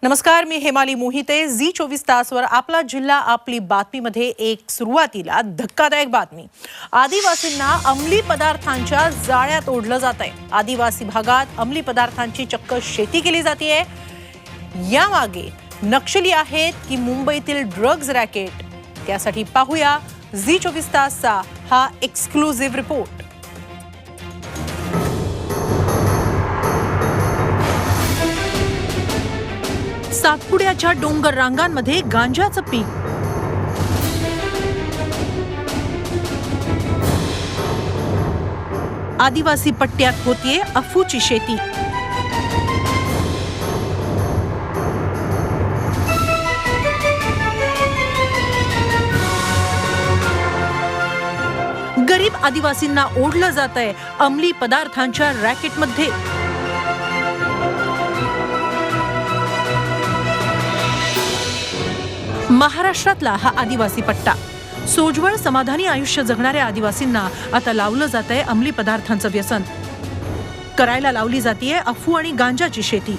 नमस्कार, मी हेमाली मोहिते. झी24 तासवर आपला जिल्हा आपली बातमीमध्ये एक सुरुवातीला धक्कादायक बातमी. आदिवासींना अंमली पदार्थांच्या जाळ्यात ओढलं जात आहे. आदिवासी भागात अंमली पदार्थांची चक्क शेती केली जाते. यामागे नक्षली आहेत की मुंबईतील ड्रग्ज रॅकेट? त्यासाठी पाहूया झी24 तासचा हा एक्सक्लुझिव्ह रिपोर्ट. सातपुड्याच्या डोंगर रांगांमध्ये गांजाचं पीक. आदिवासी पट्ट्यात होतीये अफूची शेती. गरीब आदिवासींना ओढलं जातंय अंमली पदार्थांच्या रॅकेटमध्ये. महाराष्ट्रातला हा आदिवासी पट्टा. सोज्वळ समाधानी आयुष्य जगणाऱ्या आदिवासींना आता लावलं जातंय अंमली पदार्थांचं व्यसन. करायला लावली जातीये अफू आणि गांजाची शेती.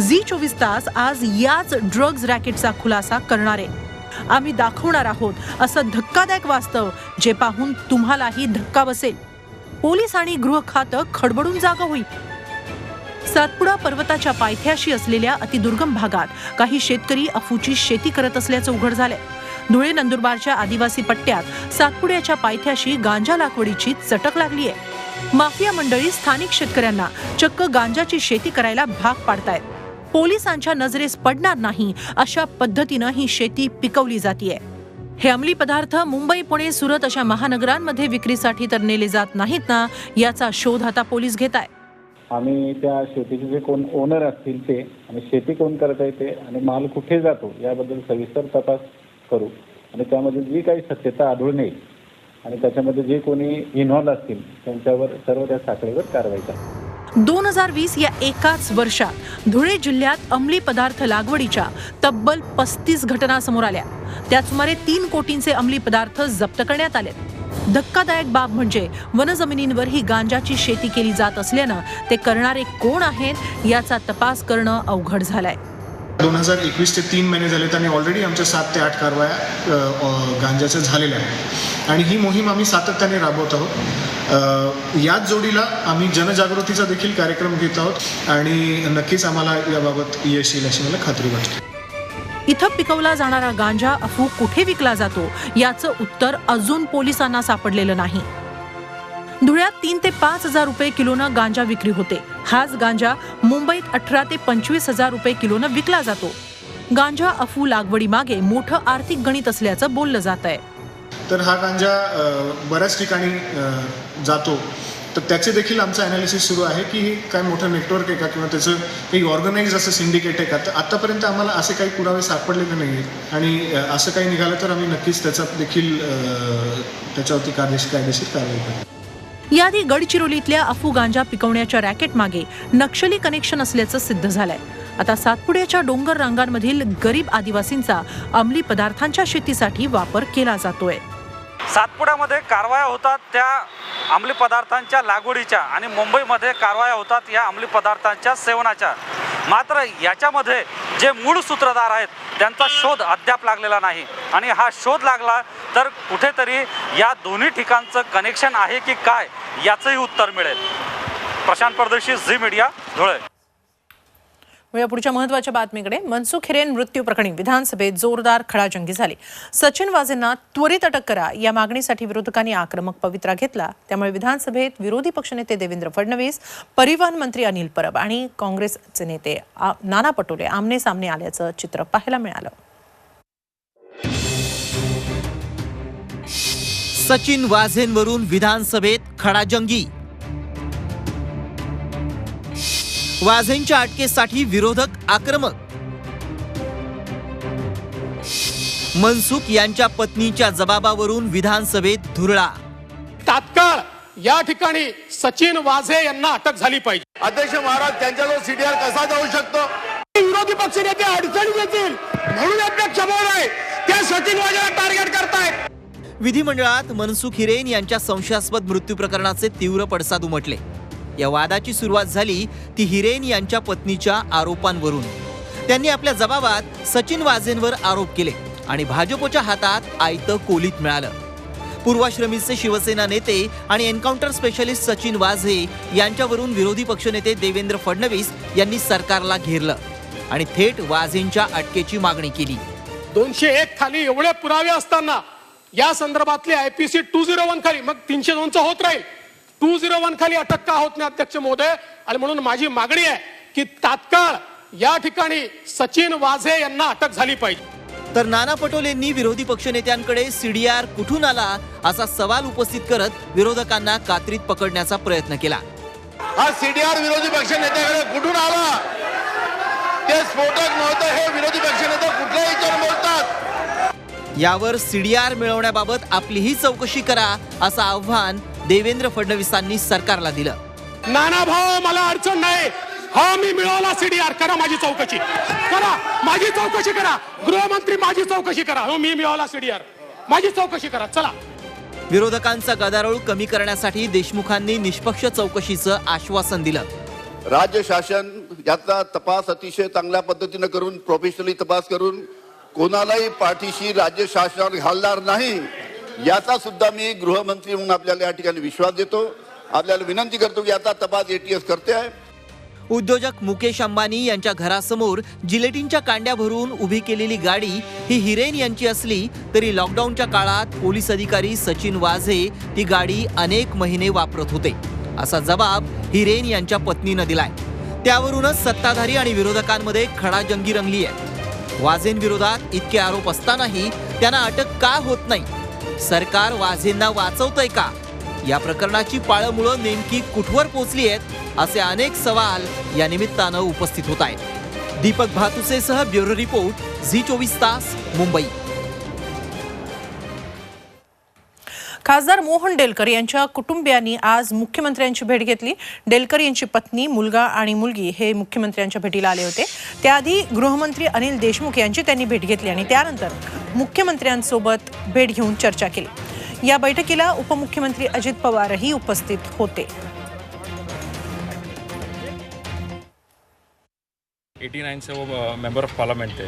झी24 तास आज याच ड्रग्ज रॅकेटचा खुलासा करणार आहे. आम्ही दाखवणार आहोत असं धक्कादायक वास्तव जे पाहून तुम्हालाही धक्का बसेल. पोलीस आणि गृह खातं खडबडून जागं होईल. सातपुडा पर्वताच्या पायथ्याशी असलेल्या अतिदुर्गम भागात काही शेतकरी अफूची शेती करत असल्याचं उघड झालंय. धुळे नंदुरबारच्या आदिवासी पट्ट्यात सातपुड्याच्या पायथ्याशी गांजा लागवडीची चटक लागली आहे. माफिया मंडळी स्थानिक शेतकऱ्यांना चक्क गांजाची शेती करायला भाग पाडतायत. पोलिसांच्या नजरेस पडणार नाही अशा पद्धतीनं ही शेती पिकवली जातीये. हे अंमली पदार्थ मुंबई, पुणे, सुरत अशा महानगरांमध्ये विक्रीसाठी तर नेले जात नाहीत ना, याचा शोध आता पोलीस घेत आहेत. आम्ही त्या शेतीचे जे कोण ओनर असतील ते आणि शेती कोण करत आहे ते आणि माल कुठे जातो याबद्दल सविस्तर तपास करू आणि त्यामध्ये जी काही सत्यता आढळून येईल आणि त्याच्यामध्ये जे कोणी इन्व्हॉल्व असतील त्यांच्यावर सर्व त्या साखळीवर कारवाई करा. 2020 या एकाच वर्षात धुळे जिल्ह्यात अंमली पदार्थ लागवडीच्या तब्बल 35 घटना समोर आल्या. त्यात सुमारे 3 कोटींचे अंमली पदार्थ जप्त करण्यात आले. धक्कादायक बाब म्हणजे वनजमिनींवर ही गांजाची शेती केली जात असल्यानं ते करणारे कोण आहेत याचा तपास करणं अवघड झालंय. 2021 चे 3 महिने झालेत आणि ऑलरेडी आमच्या 7 ते 8 कारवाया गांजाच्या झालेल्या आहेत आणि ही मोहीम आम्ही सातत्याने राबवत आहोत. याच जोडीला आम्ही जनजागृतीचा देखील कार्यक्रम घेत आहोत आणि नक्कीच आम्हाला याबाबत यश येईल अशी मला खात्री वाटते. इथं पिकवला जाणारा गांजा अफू कुठे विकला जातो याचं उत्तर अजून पोलिसांना सापडलेलं नाही. धुळ्यात 3 ते 5 हजार रुपये किलोनं गांजा विक्री होते. हाच गांजा मुंबईत 18 ते 25 हजार रुपये किलोनं विकला जातो. गांजा अफू लागवडी मागे मोठं आर्थिक गणित असल्याचं बोललं जात आहे. तर हा गांजा बऱ्याच ठिकाणी जातो, तर त्याचे देखील आमचं अनालिसिस सुरू आहे की काय मोठं नेटवर्क आहे का किंवा त्याचं काही ऑर्गनाइज असं सिंडिकेट आहे का. तर आतापर्यंत आम्हाला असे काही पुरावे सापडलेले नाही आहेत आणि असं काही निघालं तर आम्ही नक्कीच त्याचा देखील त्याच्यावरती कायदेशीर कारवाई करू. याआधी गडचिरोलीतल्या अफू गांजा पिकवण्याच्या रॅकेट मागे नक्षली कनेक्शन असल्याचं सिद्ध झालंय. आता सातपुड्याच्या डोंगर रांगांमधील गरीब आदिवासींचा अंमली पदार्थांच्या शेतीसाठी वापर केला जातोय. सातपुड्यामध्ये कारवाया होतात त्या अंमली पदार्थांच्या लागवडीच्या आणि मुंबईमध्ये कारवाया होतात या अंमली पदार्थांच्या सेवनाच्या. मात्र याच्यामध्ये जे मूळ सूत्रधार आहेत त्यांचा शोध अद्याप लागलेला नाही आणि हा शोध लागला तर कुठेतरी या दोन्ही ठिकाणचं कनेक्शन आहे की काय याचंही उत्तर मिळेल. प्रशांत परदेशी, झी मीडिया, धुळे. या पुढच्या महत्त्वाच्या बातमीकडे. मनसुख हिरेन मृत्यू प्रकरणी विधानसभेत जोरदार खडाजंगी झाली. सचिन वाझेंना त्वरित अटक करा या मागणीसाठी विरोधकांनी आक्रमक पवित्रा घेतला. त्यामुळे विधानसभेत विरोधी पक्षनेते देवेंद्र फडणवीस, परिवहन मंत्री अनिल परब आणि काँग्रेसचे नेते नाना पटोले आमने सामने आल्याचं चित्र पाहायला मिळालं. सचिन वाझेंवरून विधानसभेत खडाजंगी. वाझेंच्या अटकेसाठी विरोधक आक्रमक. मनसुख यांच्या पत्नीच्या जबाबावरून विधानसभेत धुरळा. तात्काळ या ठिकाणी सचिन वाझे यांना अटक झाली पाहिजे. अध्यक्ष महाराज, त्यांच्याजवळ सीडीआर कसा जाऊ शकतो? विरोधी पक्ष नेते अडचणी येतील म्हणून अध्यक्षमोर आहे त्या सचिन वाझेला टार्गेट करतायत. विधिमंडळात मनसुख हिरेन यांच्या संशयास्पद मृत्यू प्रकरणाचे तीव्र पडसाद उमटले. या वादाची सुरुवात झाली ती हिरेन यांच्या पत्नीच्या आरोपांवरून. त्यांनी आपल्या जबाबात सचिन वाझेंवर आरोप केले आणि भाजपच्या हातात आयतं कोलीत मिळालं. पूर्वाश्रमीचे शिवसेना नेते आणि एन्काउंटर स्पेशलिस्ट सचिन वाझे यांच्यावरून विरोधी पक्षनेते देवेंद्र फडणवीस यांनी सरकारला घेरलं आणि थेट वाझेंच्या अटकेची मागणी केली. 201 खाली एवढे पुरावे असताना या संदर्भातले IPC 201 खाली मग 302 होत राहील. 201 खाली अटक का होत नाही अध्यक्ष महोदय? आणि म्हणून माझी मागणी आहे की तात्काळ या ठिकाणी सचिन वाझे यांना अटक झाली पाहिजे. तर नाना पटोलेंनी विरोधी पक्षनेत्यांकडे CDR कुठून आला असा सवाल उपस्थित करत विरोधकांना कात्रीत पकडण्याचा प्रयत्न केला. हा CDR विरोधी पक्ष नेत्याकडे कुठून आला? ते स्फोटक नव्हतं हे विरोधी पक्ष नेते कुठल्याही विचार बोलतात. यावर CDR मिळवण्याबाबत आपलीही चौकशी करा असं आव्हान देवेंद्र फडणवीसांनी सरकारला दिलं. नाना भाऊ मला अडचण नाही. हा मी मिळवला CDR. करा माझी चौकशी करा. माझी चौकशी करा. गृहमंत्री माझी चौकशी करा. हो मी मिळवला CDR. माझी चौकशी करा. चला. विरोधकांचा गदारोळ कमी करण्यासाठी देशमुखांनी निष्पक्ष चौकशीचं आश्वासन दिलं. राज्य शासन याचा तपास अतिशय चांगल्या पद्धतीने करून प्रोफेशनली तपास करून कोणालाही पाठीशी राज्य शासन घालणार नाही याचा सुद्धा मी गृहमंत्री म्हणून आपल्याला या ठिकाणी विश्वास देतो. आपल्याला विनंती करतो की याचा तपास ATS करते आहे. उद्योजक मुकेश अंबानी यांच्या घरासमोर जिलेटिनच्या कांड्या भरून उभी केलेली गाडी ही हिरेन यांची असली तरी लॉकडाऊनच्या काळात पोलीस अधिकारी सचिन वाझे ती गाडी अनेक महिने वापरत होते असा जबाब हिरेन यांच्या पत्नीनं दिलाय. त्यावरूनच सत्ताधारी आणि विरोधकांमध्ये खडाजंगी रंगली आहे. वाझेंविरोधात इतके आरोप असतानाही त्यांना अटक का होत नाही? सरकार वाझेंना वाचवतंय का? या प्रकरणाची पाळंमुळं नेमकी कुठवर पोचली आहेत असे अनेक सवाल या निमित्तानं उपस्थित होत आहेत. दीपक भातुसेसह ब्युरो रिपोर्ट झी 24 तास मुंबई. खासदार मोहन डेलकर यांच्या कुटुंबियांनी आज मुख्यमंत्र्यांची भेट घेतली. डेलकर यांची पत्नी, मुलगा आणि मुलगी हे मुख्यमंत्र्यांच्या भेटीला आले होते. त्याआधी गृहमंत्री अनिल देशमुख यांची त्यांनी भेट घेतली आणि त्यानंतर मुख्यमंत्र्यांसोबत भेट घेऊन चर्चा केली. या बैठकीला उपमुख्यमंत्री अजित पवारही उपस्थित होते. 89 से वो मेंबर ऑफ पार्लियामेंट थे.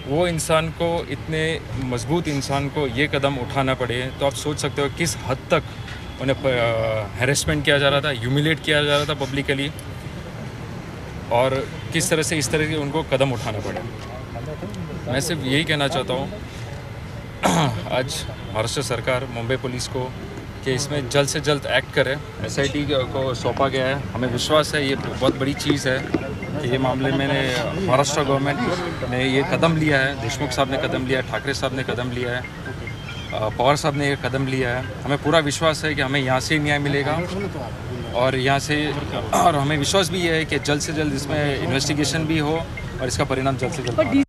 वो इंसान को, इतने मजबूत इंसान को ये कदम उठाना पड़े तो आप सोच सकते हो किस हद तक उन्हें हैरेसमेंट किया जा रहा था, ह्यूमिलेट किया जा रहा था पब्लिकली, और किस तरह से इस तरह के उनको कदम उठाना पड़े. मैं सिर्फ यही कहना चाहता हूँ आज महाराष्ट्र सरकार, मुंबई पुलिस को कि इसमें जल्द से जल्द एक्ट करे. SIT को सौंपा गया है. हमें विश्वास है ये बहुत बड़ी चीज़ है कि ये मामले में महाराष्ट्र गवर्नमेंट ने ये कदम लिया है. देशमुख साहब ने कदम लिया है, ठाकरे साहब ने कदम लिया है, पवार साहब ने ये कदम लिया है. हमें पूरा विश्वास है कि हमें यहाँ से न्याय मिलेगा और यहाँ से, और हमें विश्वास भी है कि जल्द से जल्द इसमें इन्वेस्टिगेशन भी हो और इसका परिणाम जल्द से जल्द.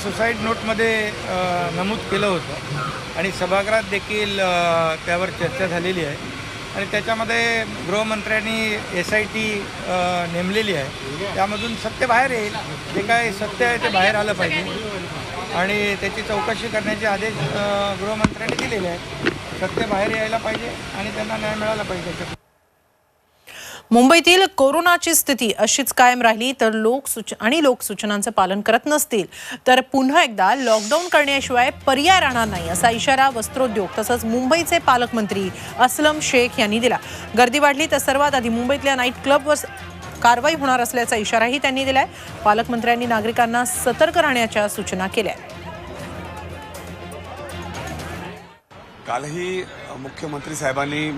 सुसाईड नोटमध्ये नमूद केलं होतं आणि सभागृहात देखील त्यावर चर्चा झालेली आहे आणि त्याच्यामध्ये गृहमंत्र्यांनी SIT नेमलेली आहे. त्यामधून सत्य बाहेर येईल. जे काय सत्य आहे ते बाहेर आलं पाहिजे आणि त्याची चौकशी करण्याचे आदेश गृहमंत्र्यांनी दिलेले आहेत. सत्य बाहेर यायला पाहिजे आणि त्यांना न्याय मिळाला पाहिजे. मुंबईतील कोरोनाची स्थिती अशीच कायम राहिली तर लोकसूचनांचं पालन करत नसतील तर पुन्हा एकदा लॉकडाऊन करण्याशिवाय पर्याय राहणार नाही असा इशारा वस्त्रोद्योग तसंच मुंबईचे पालकमंत्री अस्लम शेख यांनी दिला. गर्दी वाढली तर सर्वात आधी मुंबईतल्या नाईट क्लबवर कारवाई होणार असल्याचा इशाराही त्यांनी दिलाय. पालकमंत्र्यांनी नागरिकांना सतर्क राहण्याच्या सूचना केल्या. कालही मुख्यमंत्री साहेबांनी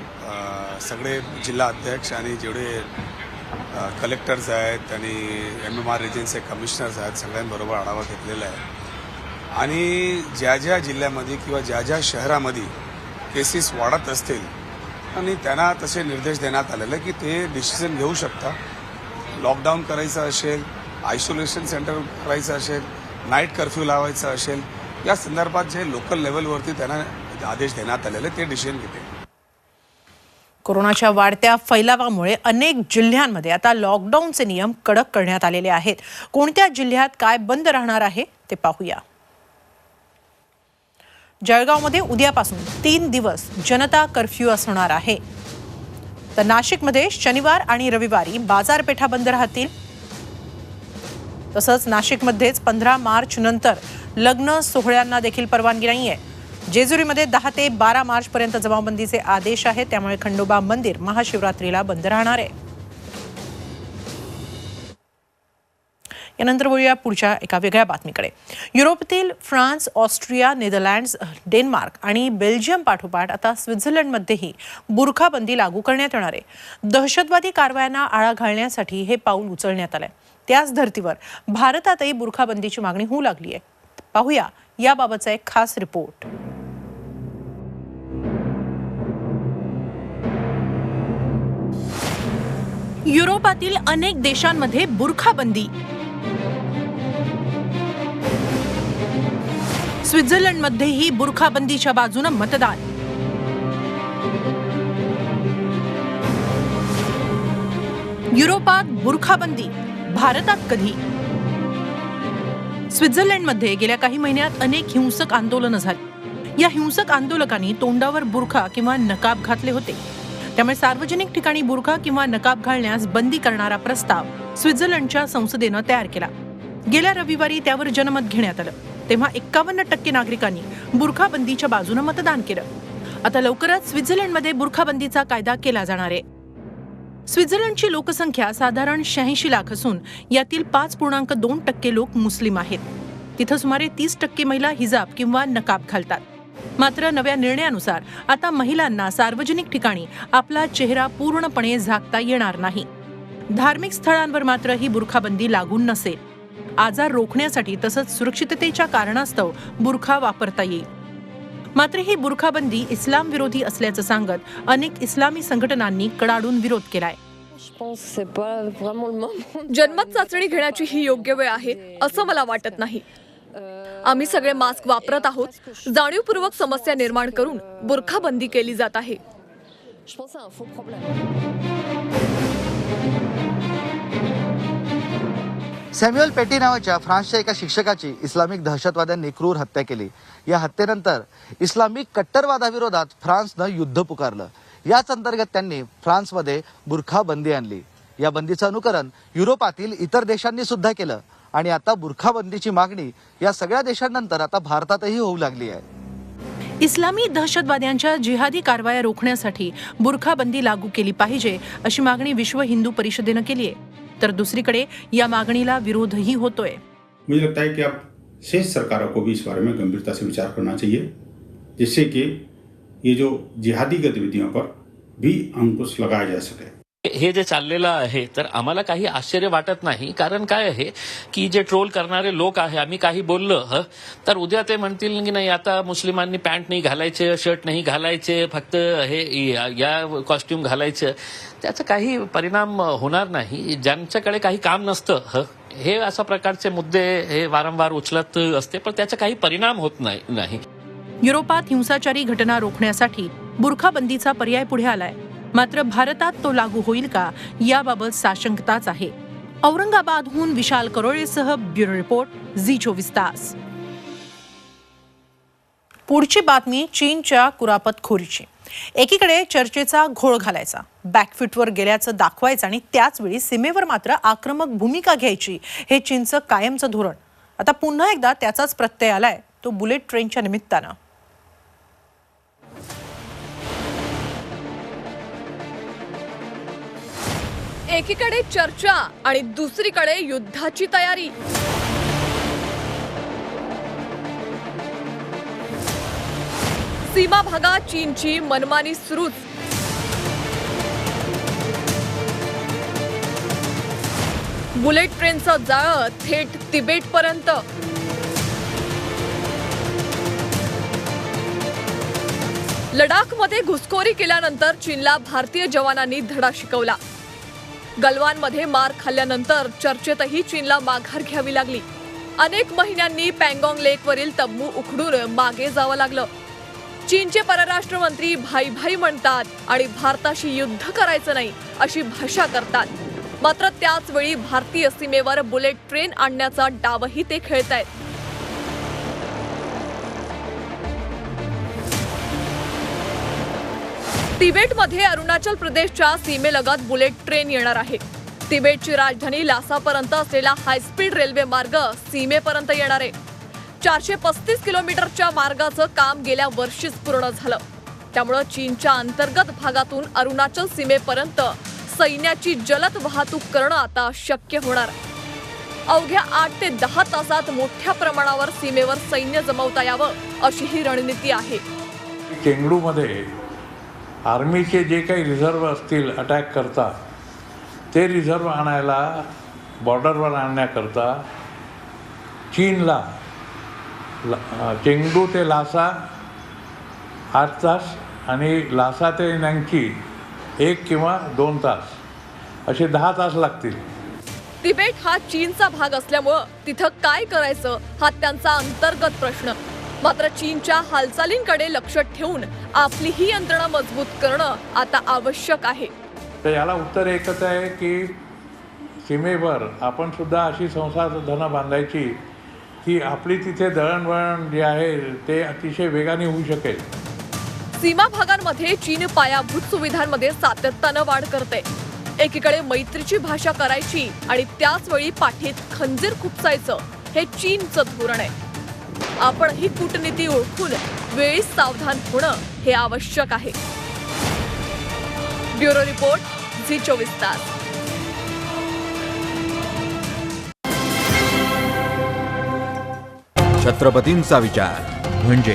सगळे जिल्हा अध्यक्ष आणि जेवढे कलेक्टर्स आहेत आणि MMR रिजनचे कमिशनर्स आहेत सगळ्यांबरोबर आढावा घेतलेला आहे आणि ज्या ज्या जिल्ह्यामध्ये किंवा ज्या ज्या शहरामध्ये केसेस वाढत असतील आणि त्यांना तसे निर्देश देण्यात आलेले की ते डिसिजन घेऊ शकता. लॉकडाऊन करायचं असेल, आयसोलेशन सेंटर करायचं असेल, नाईट कर्फ्यू लावायचं असेल, या संदर्भात जे लोकल लेवलवरती त्यांना आदेश देण्यात आलेले ते डिसिजन घेते. कोरोनाच्या वाढत्या फैलावामुळे अनेक जिल्ह्यांमध्ये आता लॉकडाऊनचे नियम कडक करण्यात आलेले आहेत. कोणत्या जिल्ह्यात काय बंद राहणार आहे ते पाहूया. जळगावमध्ये उद्यापासून 3 दिवस जनता कर्फ्यू असणार आहे. तर नाशिकमध्ये शनिवार आणि रविवारी बाजारपेठा बंद राहतील. तसंच नाशिकमध्येच 15 मार्च नंतर लग्न सोहळ्यांना देखील परवानगी नाहीये. जेजुरीमध्ये 10 ते 12 मार्च पर्यंत जमावबंदीचे आदेश आहेत. त्यामुळे खंडोबा मंदिर महाशिवरात्रीला बंद राहणार आहे. यानंतर वळूया पुढच्या एका वेगळ्या बातमीकडे. युरोपातील फ्रान्स, ऑस्ट्रिया, नेदरलँड्स, डेन्मार्क आणि बेल्जियम पाठोपाठ आता स्वित्झर्लंडमध्येही बुरखाबंदी लागू करण्यात येणार आहे. दहशतवादी कारवायांना आळा घालण्यासाठी हे पाऊल उचलण्यात आलंय. त्याच धर्तीवर भारतातही बुरखाबंदीची मागणी होऊ लागली आहे. पाहूया याबाबतचा एक खास रिपोर्ट. युरोपातील अनेक देशांमध्ये बुरखाबंदी. स्वित्झर्लंडमध्येही बुरखाबंदीच्या बाजूने मतदान. युरोपात बुरखाबंदी, भारतात कधी? स्वित्झर्लंडमध्ये गेल्या काही महिन्यात अनेक हिंसक आंदोलनं झाली. या हिंसक आंदोलकांनी तोंडावर बुरखा किंवा नकाब घातले होते. त्यामुळे सार्वजनिक ठिकाणी बुरखा किंवा नकाब घालण्यास बंदी करणारा प्रस्ताव स्वित्झर्लंडच्या संसदेनं तयार केला. गेल्या रविवारी त्यावर जनमत घेण्यात आलं. तेव्हा 51% नागरिकांनी बुरखाबंदीच्या बाजूने मतदान केलं. आता लवकरच स्वित्झर्लंडमध्ये बुरखाबंदीचा कायदा केला जाणार आहे. स्वित्झर्लंडची लोकसंख्या साधारण 86 लाख असून यातील 5.2% लोक मुस्लिम आहेत. तिथं सुमारे 30% महिला हिजाब किंवा नकाब घालतात. मात्र नव्या निर्णयानुसार आता महिलांना सार्वजनिक ठिकाणी आपला चेहरा पूर्णपणे झाकता येणार नाही. धार्मिक स्थळांवर मात्र ही बुरखाबंदी लागू नसेल. आजार रोखण्यासाठी तसंच सुरक्षिततेच्या कारणास्तव बुरखा वापरता येईल. मात्र ही बुरखाबंदी इस्लाम विरोधी असल्याचं सांगत अनेक इस्लामी संघटनांनी कडाडून विरोध केलाय. जन्मत चाचणी घेण्याची ही योग्य वेळ आहे असं मला वाटत नाही. आम्ही सगळे मास्क वापरत आहोत. जाणीवपूर्वक समस्या निर्माण करून बुरखाबंदी केली जात आहे. सॅम्युअल पेटी नावाच्या फ्रान्सच्या एका शिक्षकाची इस्लामिक दहशतवाद्यांनी क्रूर हत्या केली. या हत्येनंतर इस्लामिक कट्टरवादाविरोधात फ्रान्सनं युद्ध पुकारलं. याच अंतर्गत त्यांनी फ्रान्समध्ये बुरखा बंदी आणली. या बंदीचं अनुकरण युरोपातील इतर देशांनी सुद्धा केलं आणि आता बुरखा बंदीची मागणी या सगळ्या देशांनंतर आता भारतातही होऊ लागली आहे. इस्लामी दहशतवाद्यांच्या जिहादी कारवाया रोखण्यासाठी बुरखाबंदी लागू केली पाहिजे अशी मागणी विश्व हिंदू परिषदेनं केली आहे. तर दुसरीकडे या मागणीला विरोधही होतोय. मुझे लगता है कि अब शेष सरकारों को भी इस बारे में गंभीरता से विचार करना चाहिए जिससे कि ये जो जिहादी गतिविधियों पर भी अंकुश लगाया जा सके. हे जे चाललेलं आहे तर आम्हाला काही आश्चर्य वाटत नाही. कारण काय आहे की जे ट्रोल करणारे लोक आहे, आम्ही काही बोललं तर उद्या ते म्हणतील की नाही आता मुस्लिमांनी पॅन्ट नाही घालायचे, शर्ट नाही घालायचे, फक्त हे या कॉस्ट्युम घालायचं. त्याचा काही परिणाम होणार नाही. ज्यांच्याकडे काही काम नसतं हे अशा प्रकारचे मुद्दे हे वारंवार उचलत असते, पण त्याचा काही परिणाम होत नाही. युरोपात हिंसाचारी घटना रोखण्यासाठी बुरखाबंदीचा पर्याय पुढे आलाय. मात्र भारतात तो लागू होईल का याबाबत साशंकताच आहे. औरंगाबादहून विशाल करोळेसह ब्युरो रिपोर्ट, झी24 तास. पुढची बातमी चीनच्या कुरापतखोरीची. एकीकडे चर्चेचा घोळ घालायचा, बॅकफूटवर गेल्याचं दाखवायचं आणि त्याच वेळी सीमेवर मात्र आक्रमक भूमिका घ्यायची, हे चीनचं कायमचं धोरण. आता पुन्हा एकदा त्याचाच प्रत्यय आलाय, तो बुलेट ट्रेनच्या निमित्तानं. एकीकडे चर्चा आणि दुसरीकडे युद्धाची तयारी. सीमा भागात चीनची मनमानी सुरूच. बुलेट ट्रेनचं जाळं थेट तिबेटपर्यंत. लडाखमध्ये घुसखोरी केल्यानंतर चीनला भारतीय जवानांनी धडा शिकवला. गलवानमध्ये मार खाल्ल्यानंतर चर्चेतही चीनला माघार घ्यावी लागली. अनेक महिन्यांनी पँगॉंग लेकवरील तंबू उखडून मागे जावं लागलं. चीनचे परराष्ट्र मंत्री भाई भाई म्हणतात आणि भारताशी युद्ध करायचं नाही अशी भाषा करतात. मात्र त्याच वेळी भारतीय सीमेवर बुलेट ट्रेन आणण्याचा डावही ते खेळतायत. तिबेटमध्ये अरुणाचल प्रदेशच्या सीमेलगत बुलेट ट्रेन येणार आहे. तिबेटची राजधानी लासापर्यंत असलेला हायस्पीड रेल्वे मार्ग सीमेपर्यंत येणार आहे. 435 किलोमीटरच्या मार्गाचं काम गेल्या वर्षीच पूर्ण झालं. त्यामुळे चीनच्या अंतर्गत भागातून अरुणाचल सीमेपर्यंत सैन्याची जलद वाहतूक करणं आता शक्य होणार. अवघ्या 8 ते 10 तासात मोठ्या प्रमाणावर सीमेवर सैन्य जमवता यावं अशी ही रणनीती आहे. चेंगडूमध्ये आर्मीचे जे काही रिझर्व्ह असतील अटॅक करता ते रिझर्व्ह आणायला बॉर्डरवर आणण्याकरता चीनला चेंगडू ते लासा 8 तास आणि लासा ते नँची 1 किंवा 2 तास असे 10 तास लागतील. तिबेट हा चीनचा भाग असल्यामुळं तिथं काय करायचं हा त्यांचा अंतर्गत प्रश्न. मात्र चीनच्या हालचालींकडे लक्ष ठेवून आपली ही यंत्रणा मजबूत करणं आता आवश्यक आहे. तर याला उत्तर एकच आहे की सीमेवर आपण सुद्धा अशी संसाधनं बांधायची की आपली तिथे दळणवळण जे आहे ते अतिशय वेगाने होऊ शकेल. सीमा भागांमध्ये चीन पायाभूत सुविधांमध्ये सातत्यानं वाढ करते. एकीकडे मैत्रीची भाषा करायची आणि त्याच वेळी पाठीत खंजीर खुपसायचं हे चीनचं धोरण आहे. आपण ही कूटनीती ओळखून वेळीच सावधान होणं हे आवश्यक आहे. ब्युरो रिपोर्ट, झी24 तास. छत्रपतींचा विचार म्हणजे